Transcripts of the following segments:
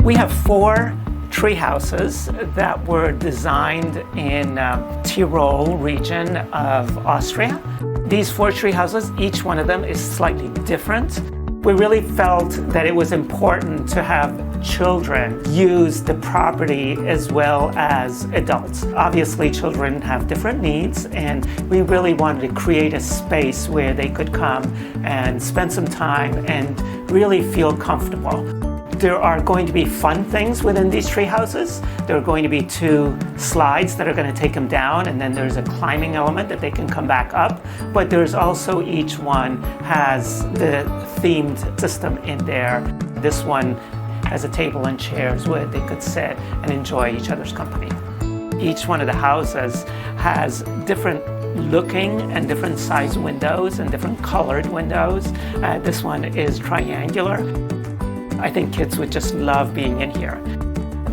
We have 4 tree houses that were designed in Tyrol region of Austria. These 4 tree houses, each one of them is slightly different. We really felt that it was important to have children use the property as well as adults. Obviously, children have different needs, and we really wanted to create a space where they could come and spend some time and really feel comfortable. There are going to be fun things within these tree houses. There are going to be 2 slides that are going to take them down, and then there's a climbing element that they can come back up. But there's also, each one has the themed system in there. This one has a table and chairs where they could sit and enjoy each other's company. Each one of the houses has different looking and different size windows and different colored windows. This one is triangular. I think kids would just love being in here.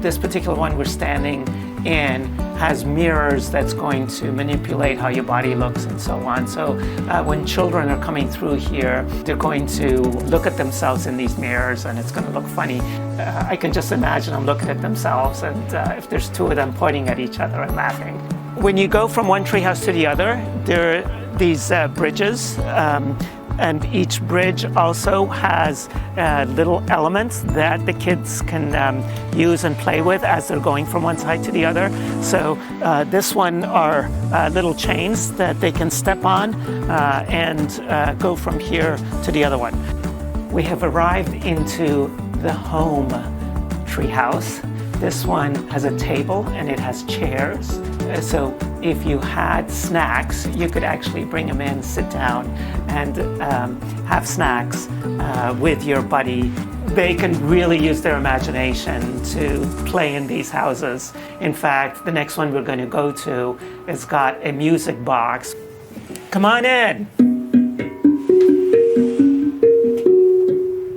This particular one we're standing in has mirrors that's going to manipulate how your body looks and so on. So when children are coming through here, they're going to look at themselves in these mirrors, and it's going to look funny. I can just imagine them looking at themselves, and if there's 2 of them pointing at each other and laughing. When you go from one treehouse to the other, there are these bridges. And each bridge also has little elements that the kids can use and play with as they're going from one side to the other. So this one are little chains that they can step on and go from here to the other one. We have arrived into the home treehouse. This one has a table and it has chairs. So if you had snacks, you could actually bring them in, sit down, and have snacks with your buddy. They can really use their imagination to play in these houses. In fact, the next one we're going to go to has got a music box. Come on in.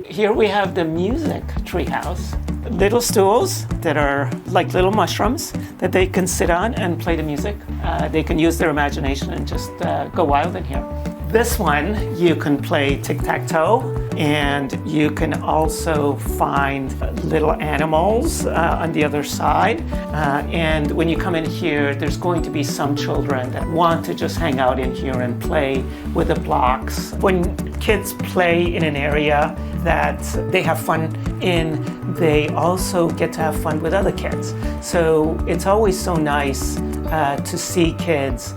Here we have the music treehouse. Little stools that are like little mushrooms that they can sit on and play the music. They can use their imagination and just go wild in here. This one, you can play tic-tac-toe, and you can also find little animals on the other side. And when you come in here, there's going to be some children that want to just hang out in here and play with the blocks. When kids play in an area that they have fun in, they also get to have fun with other kids. So it's always so nice to see kids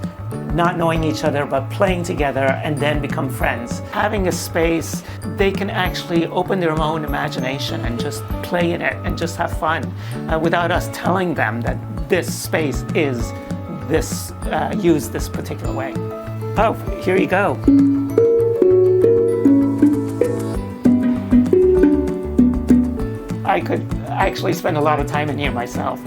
not knowing each other but playing together and then become friends. Having a space, they can actually open their own imagination and just play in it and just have fun without us telling them that this space is this, used this particular way. Oh, here you go. I could actually spend a lot of time in here myself.